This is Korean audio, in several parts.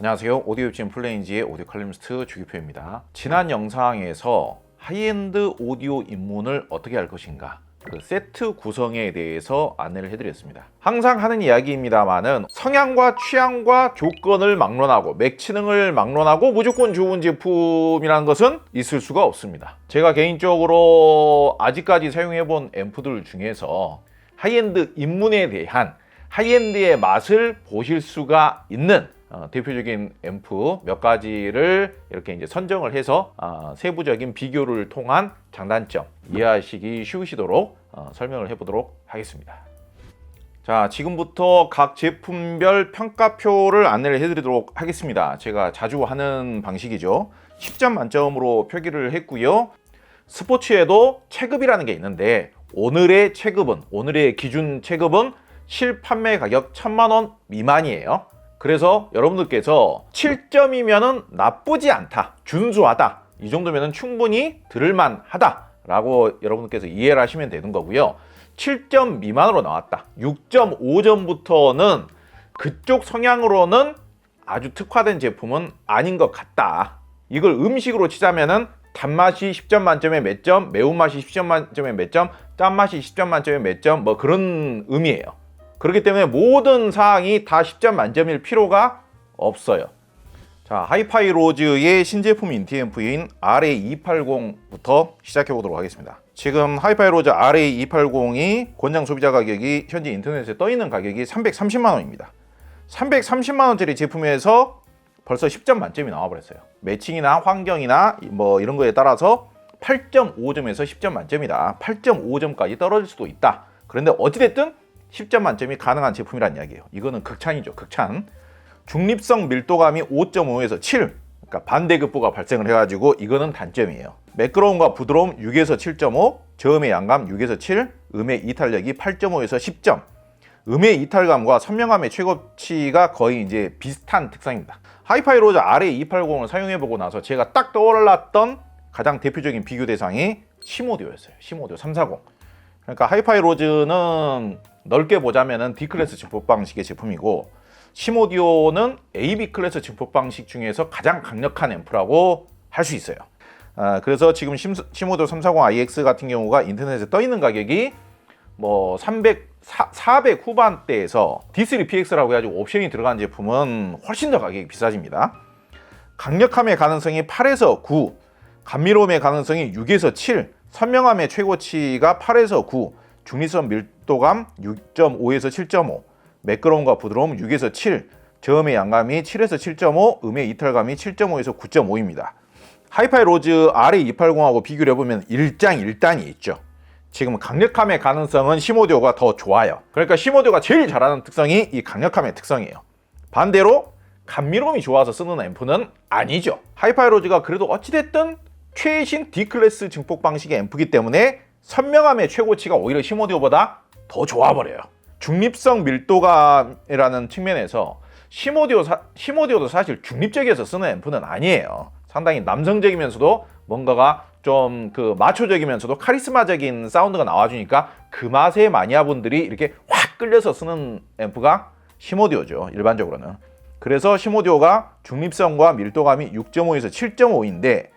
안녕하세요. 오디오 웹진 플레인지의 오디오 칼럼니스트 주기표입니다. 지난 영상에서 하이엔드 오디오 입문을 어떻게 할 것인가, 그 세트 구성에 대해서 안내를 해드렸습니다. 항상 하는 이야기입니다만은 성향과 취향과 조건을 막론하고 맥치능을 막론하고 무조건 좋은 제품이라는 것은 있을 수가 없습니다. 제가 개인적으로 아직까지 사용해본 앰프들 중에서 하이엔드 입문에 대한 하이엔드의 맛을 보실 수가 있는 대표적인 앰프 몇 가지를 이렇게 이제 선정을 해서 세부적인 비교를 통한 장단점 이해하시기 쉬우시도록 설명을 해보도록 하겠습니다. 자, 지금부터 각 제품별 평가표를 안내를 해드리도록 하겠습니다. 제가 자주 하는 방식이죠. 10점 만점으로 표기를 했고요. 스포츠에도 체급이라는 게 있는데 오늘의 체급은, 오늘의 기준 체급은 실판매 가격 1000만 원 미만이에요. 그래서 여러분들께서 7점이면은 나쁘지 않다, 준수하다, 이 정도면은 충분히 들을만 하다 라고 여러분들께서 이해를 하시면 되는 거고요. 7점 미만으로 나왔다, 6.5점부터는 그쪽 성향으로는 아주 특화된 제품은 아닌 것 같다. 이걸 음식으로 치자면은 단맛이 10점 만점에 몇 점, 매운맛이 10점 만점에 몇 점, 짠맛이 10점 만점에 몇 점, 뭐 그런 의미예요. 그렇기 때문에 모든 사항이 다 10점 만점일 필요가 없어요. 자, 하이파이로즈의 신제품 인티앰프인 RA280부터 시작해 보도록 하겠습니다. 지금 하이파이로즈 RA280이 권장 소비자 가격이 현재 인터넷에 떠 있는 가격이 330만 원입니다. 330만 원짜리 제품에서 벌써 10점 만점이 나와 버렸어요. 매칭이나 환경이나 뭐 이런 거에 따라서 8.5점에서 10점 만점이다. 8.5점까지 떨어질 수도 있다. 그런데 어찌됐든 10점 만점이 가능한 제품이란 이야기예요. 이거는 극찬이죠, 극찬. 중립성 밀도감이 5.5에서 7, 그러니까 반대급부가 발생을 해가지고 이거는 단점이에요. 매끄러움과 부드러움 6에서 7.5, 저음의 양감 6에서 7, 음의 이탈력이 8.5에서 10점. 음의 이탈감과 선명함의 최고치가 거의 이제 비슷한 특성입니다. 하이파이로즈 RA280을 사용해보고 나서 제가 딱 떠올랐던 가장 대표적인 비교 대상이 시모디오였어요. 시모디오 340. 그러니까 하이파이로즈는 넓게 보자면은 D클래스 증폭 방식의 제품이고, 시모디오는 AB 클래스 증폭 방식 중에서 가장 강력한 앰프라고 할 수 있어요. 그래서 지금 시모디오 340IX 같은 경우가 인터넷에 떠 있는 가격이 뭐 400 후반대에서 D3PX라고 해가지고 옵션이 들어간 제품은 훨씬 더 가격이 비싸집니다. 강력함의 가능성이 8에서 9, 감미로움의 가능성이 6에서 7, 선명함의 최고치가 8에서 9, 중립성 밀도감 6.5에서 7.5, 매끄러움과 부드러움 6에서 7, 저음의 양감이 7에서 7.5, 음의 이탈감이 7.5에서 9.5입니다. 하이파이로즈 RA280하고 비교를 해보면 일장일단이 있죠. 지금 강력함의 가능성은 시모디오가 더 좋아요. 그러니까 시모디오가 제일 잘하는 특성이 이 강력함의 특성이에요. 반대로 감미로움이 좋아서 쓰는 앰프는 아니죠. 하이파이로즈가 그래도 어찌됐든 최신 D클래스 증폭 방식의 앰프이기 때문에 선명함의 최고치가 오히려 시모디오보다 더 좋아버려요. 중립성 밀도감이라는 측면에서 시모디오도 사실 중립적이어서 쓰는 앰프는 아니에요. 상당히 남성적이면서도 뭔가가 좀 그 마초적이면서도 카리스마적인 사운드가 나와주니까 그 맛에 마니아분들이 이렇게 확 끌려서 쓰는 앰프가 시모디오죠, 일반적으로는. 그래서 시모디오가 중립성과 밀도감이 6.5에서 7.5인데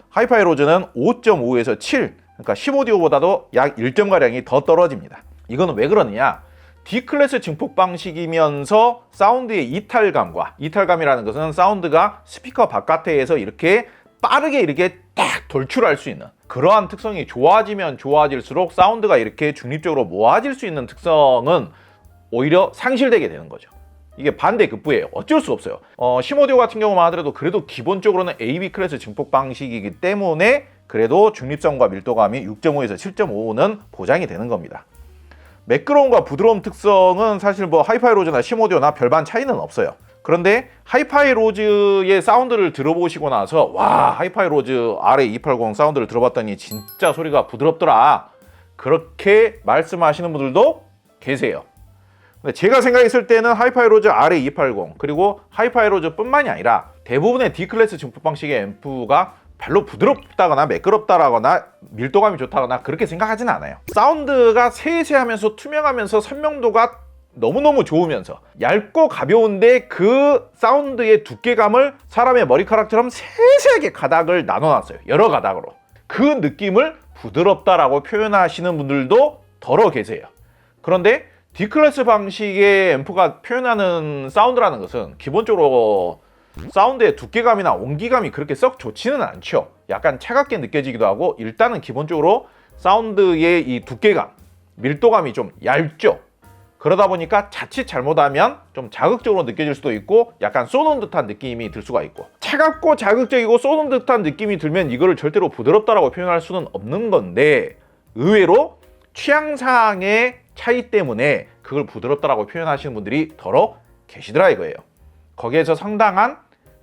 하이파이로즈는 5.5에서 7, 그러니까 시모디오보다도 약 1점가량이 더 떨어집니다. 이거는 왜 그러느냐? D클래스 증폭 방식이면서 사운드의 이탈감이라는 것은 사운드가 스피커 바깥에서 이렇게 빠르게 이렇게 딱 돌출할 수 있는 그러한 특성이 좋아지면 좋아질수록 사운드가 이렇게 중립적으로 모아질 수 있는 특성은 오히려 상실되게 되는 거죠. 이게 반대급부예요. 어쩔 수 없어요. 시모디오 같은 경우만 하더라도 그래도 기본적으로는 AB 클래스 증폭 방식이기 때문에 그래도 중립성과 밀도감이 6.5에서 7.5는 보장이 되는 겁니다. 매끄러움과 부드러움 특성은 사실 뭐 하이파이로즈나 시모디오나 별반 차이는 없어요. 그런데 하이파이로즈의 사운드를 들어보시고 나서 와, 하이파이로즈 RA280 사운드를 들어봤더니 진짜 소리가 부드럽더라, 그렇게 말씀하시는 분들도 계세요. 근데 제가 생각했을 때는 하이파이로즈 RA280 그리고 하이파이로즈 뿐만이 아니라 대부분의 D클래스 증폭 방식의 앰프가 별로 부드럽다거나 매끄럽다거나 밀도감이 좋다거나 그렇게 생각하진 않아요. 사운드가 세세하면서 투명하면서 선명도가 너무너무 좋으면서 얇고 가벼운데 그 사운드의 두께감을 사람의 머리카락처럼 세세하게 가닥을 나눠놨어요. 여러 가닥으로. 그 느낌을 부드럽다라고 표현하시는 분들도 덜어 계세요. 그런데 D클래스 방식의 앰프가 표현하는 사운드라는 것은 기본적으로 사운드의 두께감이나 온기감이 그렇게 썩 좋지는 않죠. 약간 차갑게 느껴지기도 하고, 일단은 기본적으로 사운드의 이 두께감, 밀도감이 좀 얇죠. 그러다 보니까 자칫 잘못하면 좀 자극적으로 느껴질 수도 있고, 약간 쏘는 듯한 느낌이 들 수가 있고, 차갑고 자극적이고 쏘는 듯한 느낌이 들면 이거를 절대로 부드럽다라고 표현할 수는 없는 건데, 의외로 취향상의 차이 때문에 그걸 부드럽다라고 표현하시는 분들이 더러 계시더라 이거예요. 거기에서 상당한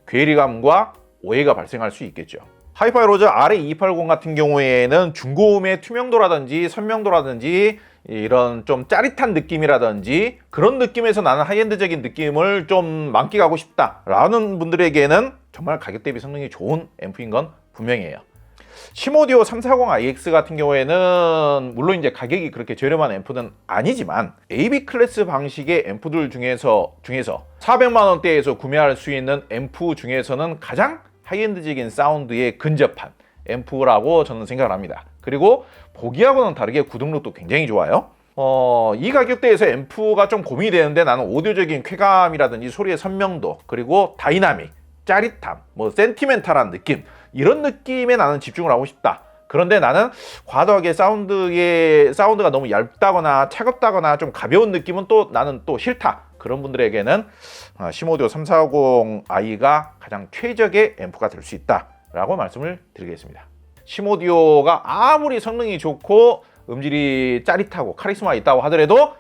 괴리감과 오해가 발생할 수 있겠죠. 하이파이 로저 RA280 같은 경우에는 중고음의 투명도라든지 선명도라든지 이런 좀 짜릿한 느낌이라든지 그런 느낌에서 나는 하이엔드적인 느낌을 좀 만끽하고 싶다라는 분들에게는 정말 가격 대비 성능이 좋은 앰프인 건 분명해요. 시모디오 340iX 같은 경우에는 물론 이제 가격이 그렇게 저렴한 앰프는 아니지만 AB 클래스 방식의 앰프들 중에서 400만 원대에서 구매할 수 있는 앰프 중에서는 가장 하이엔드적인 사운드에 근접한 앰프라고 저는 생각을 합니다. 그리고 보기하고는 다르게 구동력도 굉장히 좋아요. 이 가격대에서 앰프가 좀 고민이 되는데, 나는 오디오적인 쾌감이라든지 소리의 선명도, 그리고 다이나믹, 짜릿함, 뭐 센티멘탈한 느낌, 이런 느낌에 나는 집중을 하고 싶다. 그런데 나는 과도하게 사운드가 너무 얇다거나 차갑다거나 좀 가벼운 느낌은 또 나는 또 싫다. 그런 분들에게는 시모디오 340i가 가장 최적의 앰프가 될 수 있다라고 말씀을 드리겠습니다. 시모디오가 아무리 성능이 좋고 음질이 짜릿하고 카리스마 있다고 하더라도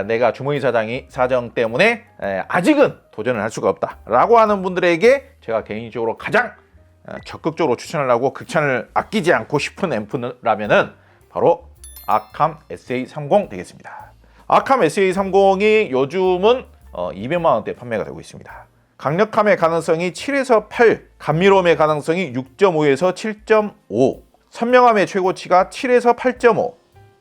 내가 주머니 사정 때문에 아직은 도전을 할 수가 없다라고 하는 분들에게 제가 개인적으로 가장 적극적으로 추천을 하고 극찬을 아끼지 않고 싶은 앰프라면은 바로 아캄 SA30 되겠습니다. 아캄 SA30이 요즘은 200만 원대 판매가 되고 있습니다. 강력함의 가능성이 7에서 8, 감미로움의 가능성이 6.5에서 7.5, 선명함의 최고치가 7에서 8.5,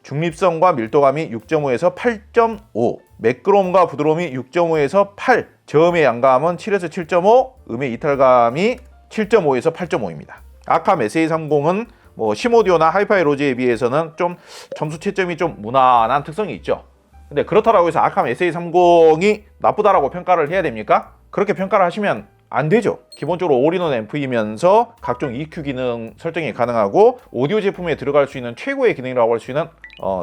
중립성과 밀도감이 6.5에서 8.5, 매끄러움과 부드러움이 6.5에서 8, 저음의 양감은 7에서 7.5, 음의 이탈감이 7.5에서 8.5입니다. 아캄 SA30은 뭐 시모디오나 하이파이 로즈에 비해서는 좀 점수 채점이 좀 무난한 특성이 있죠. 근데 그렇다고 해서 아캄 SA30이 나쁘다라고 평가를 해야 됩니까? 그렇게 평가를 하시면 안 되죠. 기본적으로 올인원 앰프이면서 각종 EQ 기능 설정이 가능하고 오디오 제품에 들어갈 수 있는 최고의 기능이라고 할 수 있는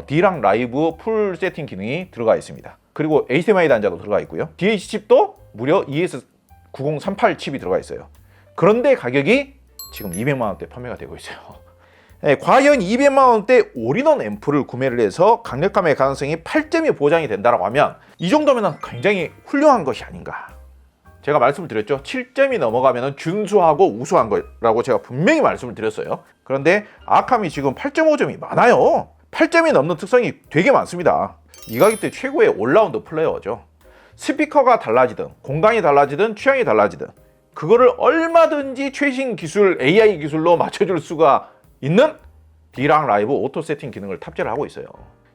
D랑 라이브 풀 세팅 기능이 들어가 있습니다. 그리고 HDMI 단자도 들어가 있고요. DAC 칩도 무려 ES9038 칩이 들어가 있어요. 그런데 가격이 지금 200만 원대 판매가 되고 있어요. 네, 과연 200만 원대 올인원 앰프를 구매를 해서 강력함의 가능성이 8점이 보장이 된다고 하면 이 정도면 굉장히 훌륭한 것이 아닌가. 제가 말씀을 드렸죠. 7점이 넘어가면 준수하고 우수한 거라고 제가 분명히 말씀을 드렸어요. 그런데 아캄이 지금 8.5점이 많아요. 8점이 넘는 특성이 되게 많습니다. 이 가격대 최고의 올라운드 플레이어죠. 스피커가 달라지든 공간이 달라지든 취향이 달라지든 그거를 얼마든지 최신 기술 AI 기술로 맞춰줄 수가 있는 D랑 라이브 오토 세팅 기능을 탑재를 하고 있어요.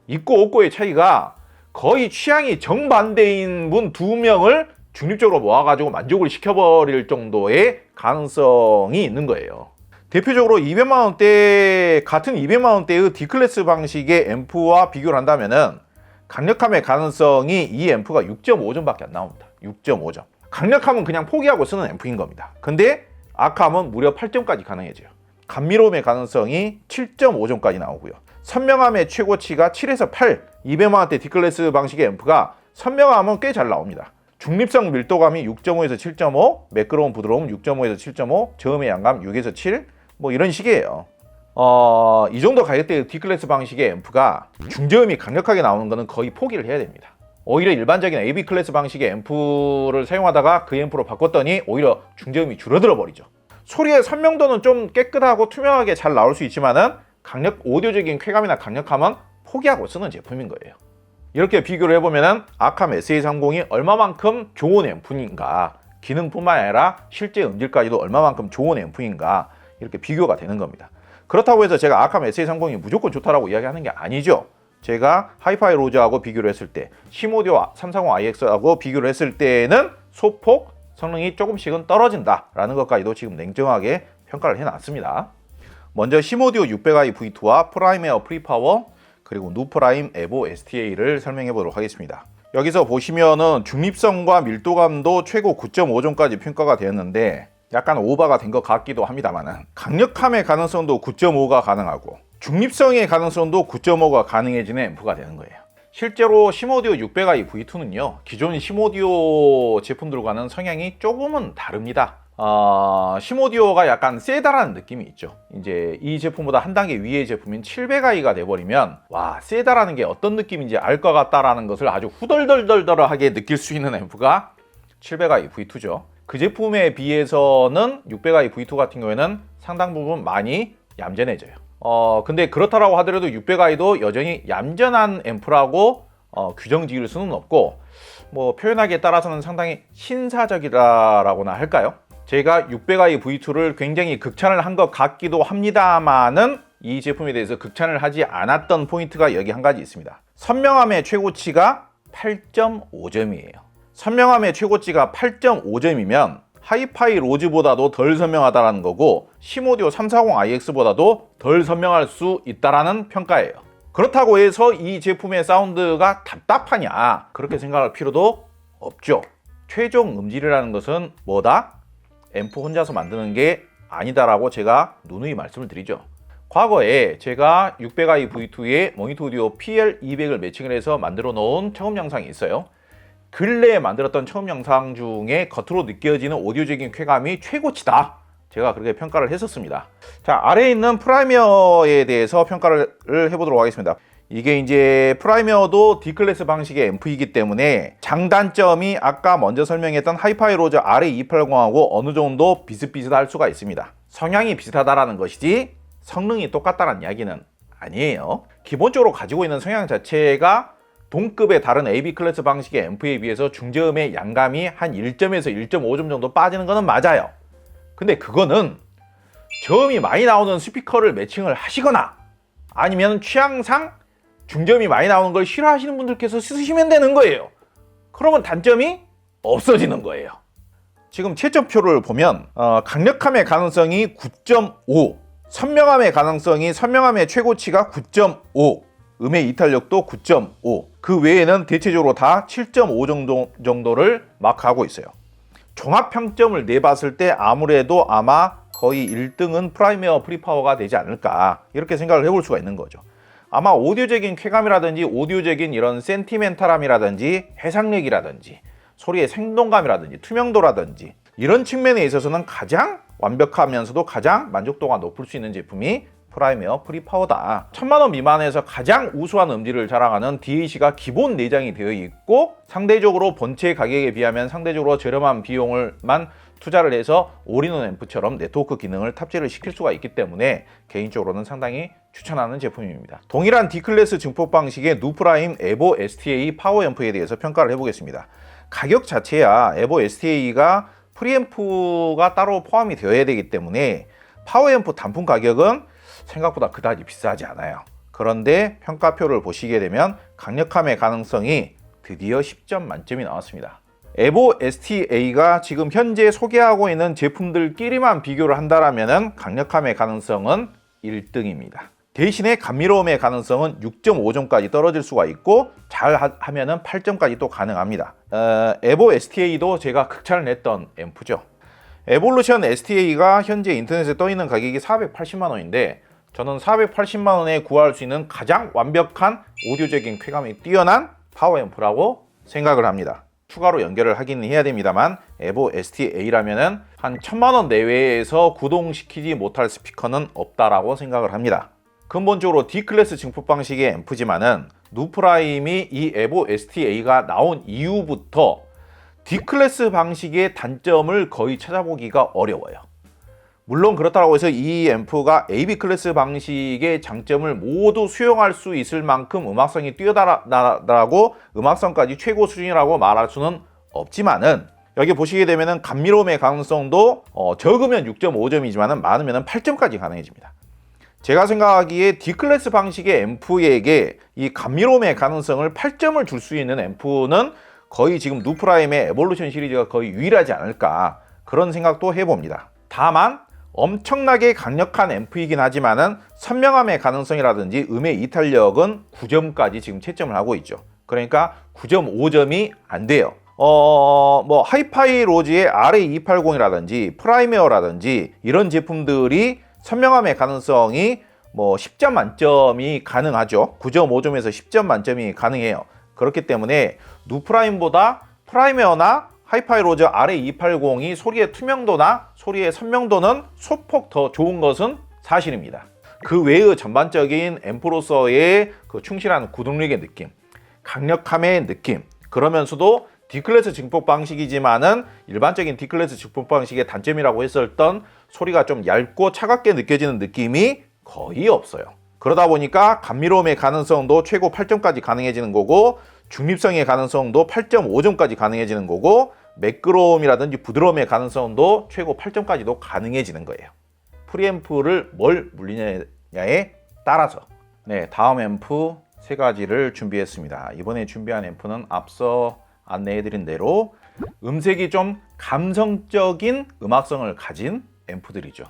있고 없고의 차이가 거의 취향이 정반대인 분 2명을 중립적으로 모아가지고 만족을 시켜버릴 정도의 가능성이 있는 거예요. 대표적으로 200만 원대 같은 200만 원대의 D클래스 방식의 앰프와 비교를 한다면은 강력함의 가능성이 이 앰프가 6.5점밖에 안 나옵니다. 6.5점. 강력함은 그냥 포기하고 쓰는 앰프인 겁니다. 근데 아캄은 무려 8점까지 가능해져요. 감미로움의 가능성이 7.5점까지 나오고요. 선명함의 최고치가 7에서 8, 200만 원대 D클래스 방식의 앰프가 선명함은 꽤 잘 나옵니다. 중립성 밀도감이 6.5에서 7.5, 매끄러운 부드러움 6.5에서 7.5, 저음의 양감 6에서 7, 뭐 이런 식이에요. 이 정도 가격대의 D클래스 방식의 앰프가 중저음이 강력하게 나오는 거는 거의 포기를 해야 됩니다. 오히려 일반적인 AB 클래스 방식의 앰프를 사용하다가 그 앰프로 바꿨더니 오히려 중저음이 줄어들어 버리죠. 소리의 선명도는 좀 깨끗하고 투명하게 잘 나올 수 있지만은 오디오적인 쾌감이나 강력함은 포기하고 쓰는 제품인 거예요. 이렇게 비교를 해보면은 아캄 SA30이 얼마만큼 좋은 앰프인가, 기능뿐만 아니라 실제 음질까지도 얼마만큼 좋은 앰프인가 이렇게 비교가 되는 겁니다. 그렇다고 해서 제가 아캄 SA30이 무조건 좋다라고 이야기하는 게 아니죠. 제가 하이파이 로즈하고 비교를 했을 때, 시모디오 340iX하고 비교를 했을 때는 소폭 성능이 조금씩은 떨어진다라는 것까지도 지금 냉정하게 평가를 해놨습니다. 먼저 시모디오 600i V2와 프라임에어 프리파워 그리고 누프라임 에보 STA를 설명해 보도록 하겠습니다. 여기서 보시면은 중립성과 밀도감도 최고 9.5점까지 평가가 되었는데 약간 오버가 된 것 같기도 합니다만은, 강력함의 가능성도 9.5가 가능하고 중립성의 가능성도 9.5가 가능해지는 앰프가 되는 거예요. 실제로 시모디오 600i V2는요, 기존 시모디오 제품들과는 성향이 조금은 다릅니다. 시모디오가 약간 세다라는 느낌이 있죠. 이제 이 제품보다 한 단계 위의 제품인 700i가 돼버리면 와, 세다라는 게 어떤 느낌인지 알 것 같다라는 것을 아주 후덜덜덜덜하게 느낄 수 있는 앰프가 700i V2죠. 그 제품에 비해서는 600i V2 같은 경우에는 상당 부분 많이 얌전해져요. 근데 그렇다라고 하더라도 600i도 여전히 얌전한 앰프라고 규정 지을 수는 없고, 뭐 표현하기에 따라서는 상당히 신사적이라고나 할까요? 제가 600i V2를 굉장히 극찬을 한 것 같기도 합니다만은 이 제품에 대해서 극찬을 하지 않았던 포인트가 여기 한 가지 있습니다. 선명함의 최고치가 8.5점이에요. 선명함의 최고치가 8.5점이면 하이파이 로즈보다도 덜 선명하다는 거고 시모디오 340iX보다도 덜 선명할 수 있다라는 평가예요. 그렇다고 해서 이 제품의 사운드가 답답하냐, 그렇게 생각할 필요도 없죠. 최종 음질이라는 것은 뭐다? 앰프 혼자서 만드는 게 아니다라고 제가 누누이 말씀을 드리죠. 과거에 제가 600i V2에 모니터 오디오 PL200을 매칭을 해서 만들어 놓은 처음 영상이 있어요. 근래에 만들었던 처음 영상 중에 겉으로 느껴지는 오디오적인 쾌감이 최고치다, 제가 그렇게 평가를 했었습니다. 자, 아래에 있는 프라이머에 대해서 평가를 해보도록 하겠습니다. 이게 이제 프라이머도 D클래스 방식의 앰프이기 때문에 장단점이 아까 먼저 설명했던 하이파이 로즈 RA280하고 어느 정도 비슷비슷할 수가 있습니다. 성향이 비슷하다라는 것이지 성능이 똑같다는 이야기는 아니에요. 기본적으로 가지고 있는 성향 자체가 동급의 다른 AB 클래스 방식의 앰프에 비해서 중저음의 양감이 한 1점에서 1.5점 정도 빠지는 것은 맞아요. 근데 그거는 저음이 많이 나오는 스피커를 매칭을 하시거나 아니면 취향상 중저음이 많이 나오는 걸 싫어하시는 분들께서 쓰시면 되는 거예요. 그러면 단점이 없어지는 거예요. 지금 채점표를 보면 강력함의 가능성이 9.5, 선명함의 가능성이, 선명함의 최고치가 9.5, 음의 이탈력도 9.5, 그 외에는 대체적으로 다 7.5 정도를 마크하고 있어요. 종합평점을 내봤을 때 아무래도 아마 거의 1등은 프라임에어 프리파워가 되지 않을까, 이렇게 생각을 해볼 수가 있는 거죠. 아마 오디오적인 쾌감이라든지 오디오적인 이런 센티멘탈함이라든지 해상력이라든지 소리의 생동감이라든지 투명도라든지 이런 측면에 있어서는 가장 완벽하면서도 가장 만족도가 높을 수 있는 제품이 프라임에어 프리파워다. 1000만원 미만에서 가장 우수한 음질을 자랑하는 DAC가 기본 내장이 되어 있고 상대적으로 본체 가격에 비하면 상대적으로 저렴한 비용을만 투자를 해서 올인원 앰프처럼 네트워크 기능을 탑재를 시킬 수가 있기 때문에 개인적으로는 상당히 추천하는 제품입니다. 동일한 D클래스 증폭 방식의 누프라임 에보 STA 파워 앰프에 대해서 평가를 해보겠습니다. 가격 자체야 에보 STA가 프리앰프가 따로 포함이 되어야 되기 때문에 파워 앰프 단품 가격은 생각보다 그다지 비싸지 않아요. 그런데 평가표를 보시게 되면 강력함의 가능성이 드디어 10점 만점이 나왔습니다. 에보 STA가 지금 현재 소개하고 있는 제품들끼리만 비교를 한다면 강력함의 가능성은 1등입니다. 대신에 감미로움의 가능성은 6.5점까지 떨어질 수가 있고 잘 하면은 8점까지 또 가능합니다. 에보 STA도 제가 극찬을 했던 앰프죠. 에볼루션 STA가 현재 인터넷에 떠있는 가격이 480만 원인데 저는 480만 원에 구할 수 있는 가장 완벽한 오디오적인 쾌감이 뛰어난 파워 앰프라고 생각을 합니다. 추가로 연결을 하기는 해야 됩니다만 에보 STA라면은 한 1000만 원 내외에서 구동시키지 못할 스피커는 없다라고 생각을 합니다. 근본적으로 D클래스 증폭 방식의 앰프지만은 누프라임이 이 에보 STA가 나온 이후부터 D클래스 방식의 단점을 거의 찾아보기가 어려워요. 물론 그렇다고 해서 이 앰프가 AB 클래스 방식의 장점을 모두 수용할 수 있을 만큼 음악성이 뛰어나다라고 음악성까지 최고 수준이라고 말할 수는 없지만은 여기 보시게 되면은 감미로움의 가능성도 적으면 6.5점이지만은 많으면 8점까지 가능해집니다. 제가 생각하기에 D클래스 방식의 앰프에게 이 감미로움의 가능성을 8점을 줄 수 있는 앰프는 거의 지금 누프라임의 에볼루션 시리즈가 거의 유일하지 않을까, 그런 생각도 해봅니다. 다만 엄청나게 강력한 앰프이긴 하지만은 선명함의 가능성이라든지 음의 이탈력은 9점까지 지금 채점을 하고 있죠. 그러니까 9.5점이 안 돼요. 뭐 하이파이 로지의 RA280이라든지 프라이메어라든지 이런 제품들이 선명함의 가능성이 뭐 10점 만점이 가능하죠. 9.5점에서 10점 만점이 가능해요. 그렇기 때문에 누프라임보다 프라이메어나 하이파이 로즈 RA280이 소리의 투명도나 소리의 선명도는 소폭 더 좋은 것은 사실입니다. 그 외의 전반적인 앰프로서의 그 충실한 구동력의 느낌, 강력함의 느낌, 그러면서도 D클래스 증폭 방식이지만은 일반적인 D클래스 증폭 방식의 단점이라고 했었던 소리가 좀 얇고 차갑게 느껴지는 느낌이 거의 없어요. 그러다 보니까 감미로움의 가능성도 최고 8점까지 가능해지는 거고, 중립성의 가능성도 8.5점까지 가능해지는 거고, 매끄러움이라든지 부드러움의 가능성도 최고 8점까지도 가능해지는 거예요. 프리앰프를 뭘 물리냐에 따라서. 네, 다음 앰프 세 가지를 준비했습니다. 이번에 준비한 앰프는 앞서 안내해드린 대로 음색이 좀 감성적인 음악성을 가진 앰프들이죠.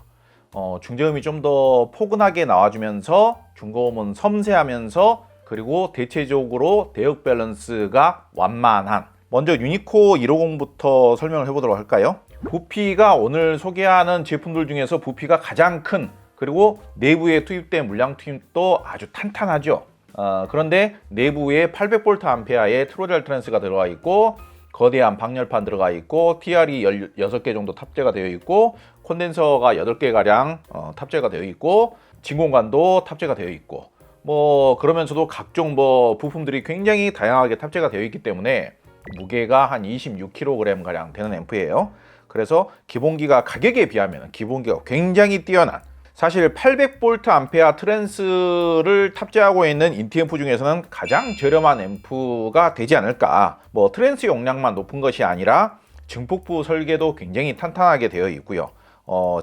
중저음이 좀 더 포근하게 나와주면서 중고음은 섬세하면서, 그리고 대체적으로 대역 밸런스가 완만한, 먼저 유니코 150부터 설명을 해보도록 할까요? 부피가 오늘 소개하는 제품들 중에서 부피가 가장 큰, 그리고 내부에 투입된 물량 투입도 아주 탄탄하죠. 그런데 내부에 800V 암페어의 트로잘 트랜스가 들어가 있고, 거대한 방열판 들어가 있고, TR이 16개 정도 탑재가 되어 있고, 콘덴서가 8개가량 탑재가 되어 있고, 진공관도 탑재가 되어 있고, 뭐 그러면서도 각종 뭐 부품들이 굉장히 다양하게 탑재가 되어 있기 때문에 무게가 한 26kg 가량 되는 앰프예요. 그래서 기본기가 가격에 비하면 기본기가 굉장히 뛰어난, 사실 800V 암페어 트랜스를 탑재하고 있는 인티앰프 중에서는 가장 저렴한 앰프가 되지 않을까. 뭐 트랜스 용량만 높은 것이 아니라 증폭부 설계도 굉장히 탄탄하게 되어 있고요.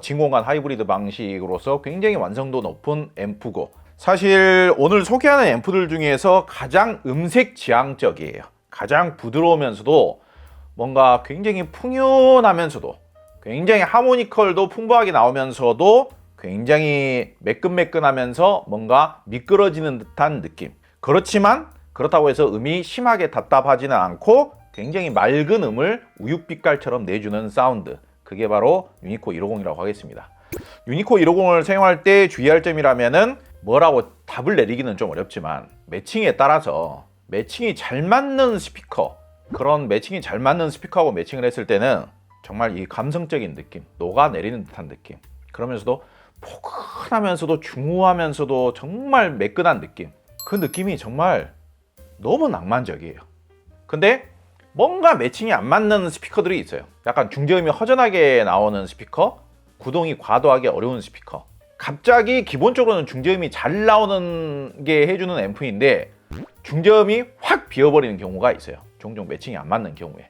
진공관 하이브리드 방식으로서 굉장히 완성도 높은 앰프고, 사실 오늘 소개하는 앰프들 중에서 가장 음색 지향적이에요. 가장 부드러우면서도 뭔가 굉장히 풍요하면서도, 굉장히 하모니컬도 풍부하게 나오면서도 굉장히 매끈매끈하면서 뭔가 미끄러지는 듯한 느낌. 그렇지만 그렇다고 해서 음이 심하게 답답하지는 않고 굉장히 맑은 음을 우윳빛깔처럼 내주는 사운드, 그게 바로 유니코 150이라고 하겠습니다. 유니코 150을 사용할 때 주의할 점이라면은, 뭐라고 답을 내리기는 좀 어렵지만 매칭에 따라서 매칭이 잘 맞는 스피커, 그런 매칭이 잘 맞는 스피커하고 매칭을 했을 때는 정말 이 감성적인 느낌, 녹아내리는 듯한 느낌, 그러면서도 포근하면서도 중후하면서도 정말 매끈한 느낌, 그 느낌이 정말 너무 낭만적이에요. 근데 뭔가 매칭이 안 맞는 스피커들이 있어요. 약간 중저음이 허전하게 나오는 스피커, 구동이 과도하게 어려운 스피커, 갑자기 기본적으로는 중저음이 잘 나오는 게 해주는 앰프인데 중저음이 확 비어버리는 경우가 있어요. 종종 매칭이 안 맞는 경우에.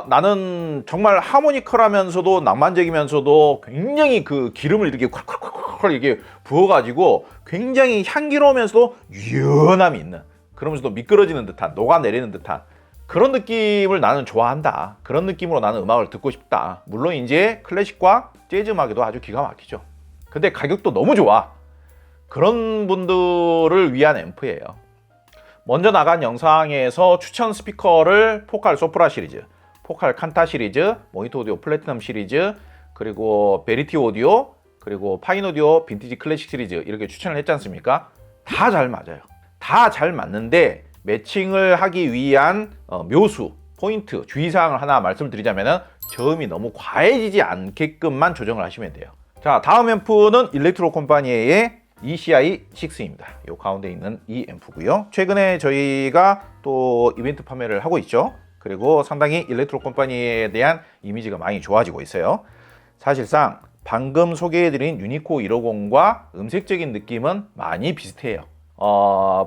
나는 정말 하모니컬하면서도 낭만적이면서도 굉장히 그 기름을 이렇게 콸콸콸콸 이렇게 부어가지고 굉장히 향기로우면서도 유연함이 있는, 그러면서도 미끄러지는 듯한, 녹아내리는 듯한 그런 느낌을 나는 좋아한다. 그런 느낌으로 나는 음악을 듣고 싶다. 물론 이제 클래식과 재즈 음악에도 아주 기가 막히죠. 근데 가격도 너무 좋아. 그런 분들을 위한 앰프예요. 먼저 나간 영상에서 추천 스피커를 포칼 소프라 시리즈, 포칼 칸타 시리즈, 모니터 오디오 플래티넘 시리즈, 그리고 베리티 오디오, 그리고 파인 오디오 빈티지 클래식 시리즈 이렇게 추천을 했지 않습니까? 다 잘 맞아요. 다 잘 맞는데 매칭을 하기 위한 묘수, 포인트, 주의사항을 하나 말씀드리자면 저음이 너무 과해지지 않게끔만 조정을 하시면 돼요. 자, 다음 앰프는 일렉트로 컴파니의 ECI6입니다. 이 가운데 있는 이 앰프고요. 최근에 저희가 또 이벤트 판매를 하고 있죠. 그리고 상당히 일렉트로 컴파니에 대한 이미지가 많이 좋아지고 있어요. 사실상 방금 소개해드린 유니코 150과 음색적인 느낌은 많이 비슷해요.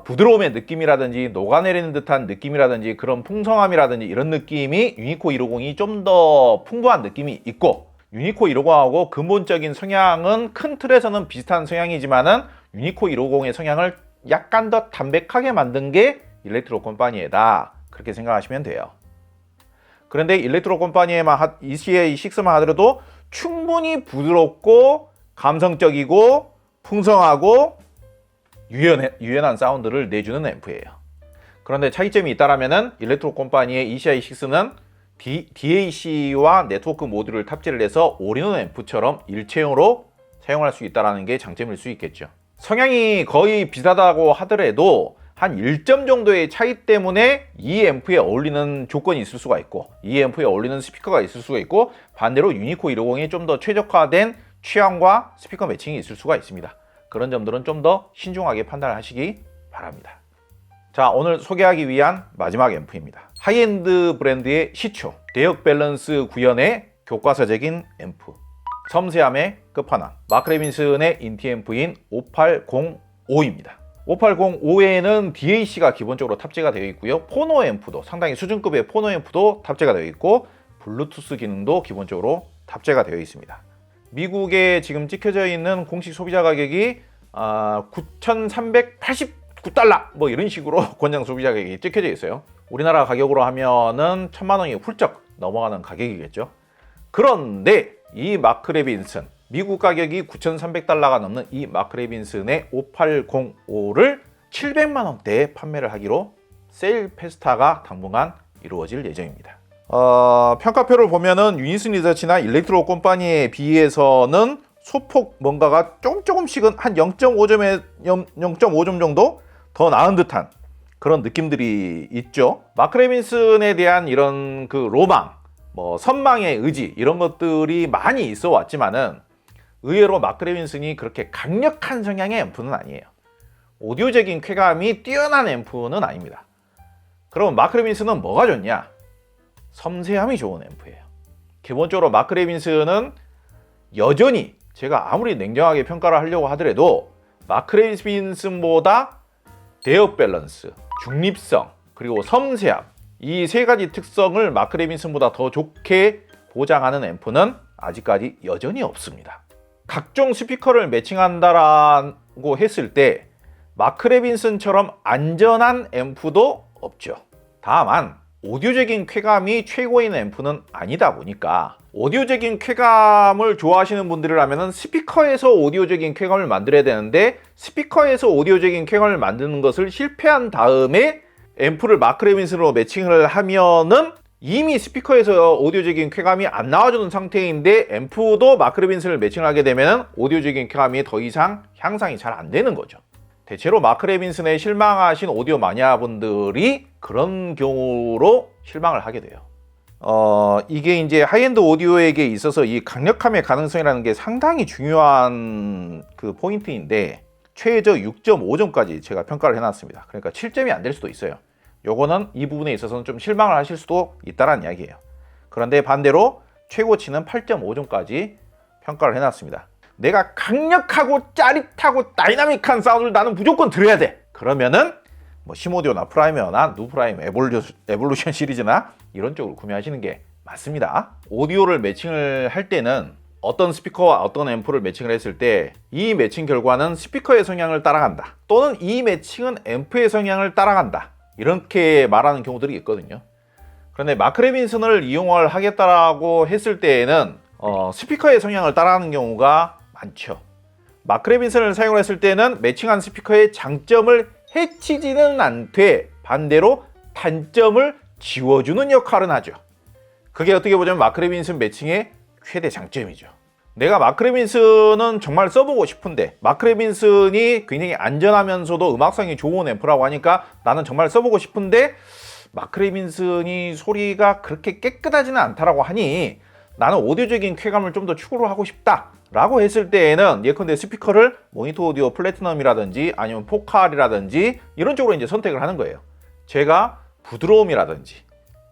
부드러움의 느낌이라든지 녹아내리는 듯한 느낌이라든지 그런 풍성함이라든지 이런 느낌이 유니코 150이 좀 더 풍부한 느낌이 있고, 유니코 150하고 근본적인 성향은 큰 틀에서는 비슷한 성향이지만은 유니코 150의 성향을 약간 더 담백하게 만든 게 일렉트로 컴파니에다, 그렇게 생각하시면 돼요. 그런데 일렉트로 컴파니에만 ECA6만 하더라도 충분히 부드럽고 감성적이고 풍성하고 유연한 사운드를 내주는 앰프예요. 그런데 차이점이 있다라면은 일렉트로 컴파니의 ECI6는 DAC와 네트워크 모듈을 탑재를 해서 올인원 앰프처럼 일체형으로 사용할 수 있다는 게 장점일 수 있겠죠. 성향이 거의 비슷하다고 하더라도 한 1점 정도의 차이 때문에 이 앰프에 어울리는 조건이 있을 수가 있고, 이 앰프에 어울리는 스피커가 있을 수가 있고, 반대로 유니코 150이 좀 더 최적화된 취향과 스피커 매칭이 있을 수가 있습니다. 그런 점들은 좀 더 신중하게 판단하시기 바랍니다. 자, 오늘 소개하기 위한 마지막 앰프입니다. 하이엔드 브랜드의 시초, 대역 밸런스 구현의 교과서적인 앰프, 섬세함의 끝판왕, 마크 레빈슨의 인티 앰프인 5805입니다. 5805에는 DAC가 기본적으로 탑재가 되어 있고요. 포노 앰프도 상당히 수준급의 포노 앰프도 탑재가 되어 있고, 블루투스 기능도 기본적으로 탑재가 되어 있습니다. 미국에 지금 찍혀져 있는 공식 소비자 가격이 9,389달러 뭐 이런 식으로 권장 소비자 가격이 찍혀져 있어요. 우리나라 가격으로 하면은 1,000만 원이 훌쩍 넘어가는 가격이겠죠. 그런데 이 마크 레빈슨, 미국 가격이 9,300달러가 넘는 이 마크 레빈슨의 5805를 700만 원대에 판매를 하기로 세일 페스타가 당분간 이루어질 예정입니다. 평가표를 보면은 유니슨 리서치나 일렉트로 컴파니에 비해서는 소폭 뭔가가 조금씩은 한 0.5점 정도 더 나은 듯한 그런 느낌들이 있죠. 마크 레빈슨에 대한 이런 그 로망, 뭐 선망의 의지, 이런 것들이 많이 있어 왔지만은 의외로 마크 레빈슨이 그렇게 강력한 성향의 앰프는 아니에요. 오디오적인 쾌감이 뛰어난 앰프는 아닙니다. 그럼 마크 레빈슨은 뭐가 좋냐? 섬세함이 좋은 앰프예요. 기본적으로 마크 레빈슨은 여전히 제가 아무리 냉정하게 평가를 하려고 하더라도 마크 레빈슨보다 대역 밸런스, 중립성, 그리고 섬세함, 이 세 가지 특성을 마크 레빈슨보다 더 좋게 보장하는 앰프는 아직까지 여전히 없습니다. 각종 스피커를 매칭한다라고 했을 때 마크 레빈슨처럼 안전한 앰프도 없죠. 다만 오디오적인 쾌감이 최고인 앰프는 아니다 보니까, 오디오적인 쾌감을 좋아하시는 분들이라면 스피커에서 오디오적인 쾌감을 만들어야 되는데, 스피커에서 오디오적인 쾌감을 만드는 것을 실패한 다음에 앰프를 마크 레빈슨으로 매칭을 하면은 이미 스피커에서 오디오적인 쾌감이 안 나와주는 상태인데 앰프도 마크 레빈슨을 매칭을 하게 되면 오디오적인 쾌감이 더 이상 향상이 잘 안 되는 거죠. 대체로 마크 레빈슨에 실망하신 오디오 마니아분들이 그런 경우로 실망을 하게 돼요. 이게 이제 하이엔드 오디오에게 있어서 이 강력함의 가능성이라는 게 상당히 중요한 그 포인트인데, 최저 6.5점까지 제가 평가를 해놨습니다. 그러니까 7점이 안 될 수도 있어요. 요거는 이 부분에 있어서는 좀 실망을 하실 수도 있다는 이야기예요. 그런데 반대로 최고치는 8.5점까지 평가를 해놨습니다. 내가 강력하고 짜릿하고 다이나믹한 사운드를 나는 무조건 들어야 돼. 그러면은 뭐 시모디오나 프라이머나 누프라임 에볼루션 시리즈나 이런 쪽으로 구매하시는 게 맞습니다. 오디오를 매칭을 할 때는 어떤 스피커와 어떤 앰프를 매칭을 했을 때 이 매칭 결과는 스피커의 성향을 따라간다, 또는 이 매칭은 앰프의 성향을 따라간다, 이렇게 말하는 경우들이 있거든요. 그런데 마크 레빈슨을 이용을 하겠다라고 했을 때에는 스피커의 성향을 따라가는 경우가 많죠. 마크 레빈슨을 사용을 했을 때는 매칭한 스피커의 장점을 해치지는 않되 반대로 단점을 지워주는 역할은 하죠. 그게 어떻게 보자면 마크 레빈슨 매칭의 최대 장점이죠. 내가 마크 레빈슨은 정말 써보고 싶은데, 마크 레빈슨이 굉장히 안전하면서도 음악성이 좋은 앰프라고 하니까 나는 정말 써보고 싶은데 마크 레빈슨이 소리가 그렇게 깨끗하지는 않다라고 하니 나는 오디오적인 쾌감을 좀 더 추구를 하고 싶다 라고 했을 때에는 예컨대 스피커를 모니터 오디오 플래티넘이라든지 아니면 포칼이라든지 이런 쪽으로 이제 선택을 하는 거예요. 제가 부드러움이라든지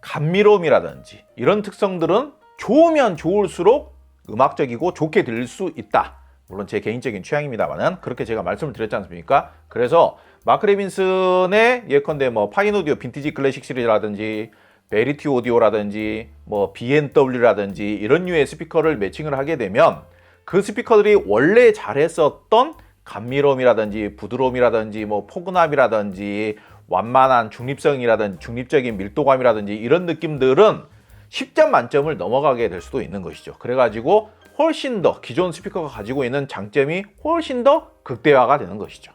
감미로움이라든지 이런 특성들은 좋으면 좋을수록 음악적이고 좋게 들릴 수 있다. 물론 제 개인적인 취향입니다만은 그렇게 제가 말씀을 드렸지 않습니까? 그래서 마크 레빈슨의 예컨대 뭐 파인 오디오 빈티지 클래식 시리즈라든지 베리티 오디오라든지 뭐 B&W라든지 이런 류의 스피커를 매칭을 하게 되면 그 스피커들이 원래 잘했었던 감미로움이라든지 부드러움이라든지 뭐 포근함이라든지 완만한 중립성이라든지 중립적인 밀도감이라든지 이런 느낌들은 10점 만점을 넘어가게 될 수도 있는 것이죠. 그래가지고 훨씬 더 기존 스피커가 가지고 있는 장점이 훨씬 더 극대화가 되는 것이죠.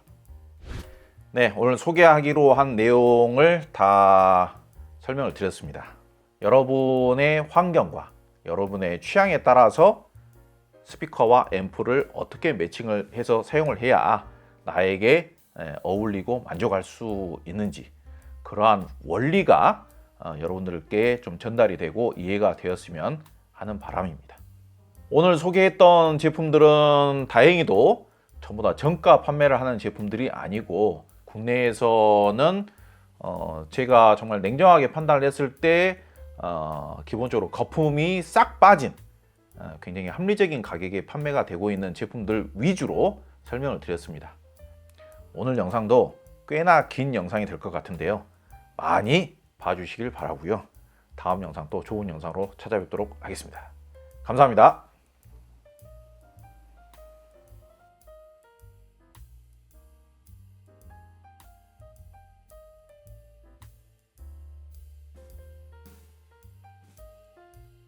네, 오늘 소개하기로 한 내용을 다 설명을 드렸습니다. 여러분의 환경과 여러분의 취향에 따라서 스피커와 앰프를 어떻게 매칭을 해서 사용을 해야 나에게 어울리고 만족할 수 있는지, 그러한 원리가 여러분들께 좀 전달이 되고 이해가 되었으면 하는 바람입니다. 오늘 소개했던 제품들은 다행히도 전부 다 정가 판매를 하는 제품들이 아니고 국내에서는 제가 정말 냉정하게 판단을 했을 때 기본적으로 거품이 싹 빠진 굉장히 합리적인 가격에 판매가 되고 있는 제품들 위주로 설명을 드렸습니다. 오늘 영상도 꽤나 긴 영상이 될 것 같은데요. 많이 봐주시길 바라고요. 다음 영상 또 좋은 영상으로 찾아뵙도록 하겠습니다. 감사합니다.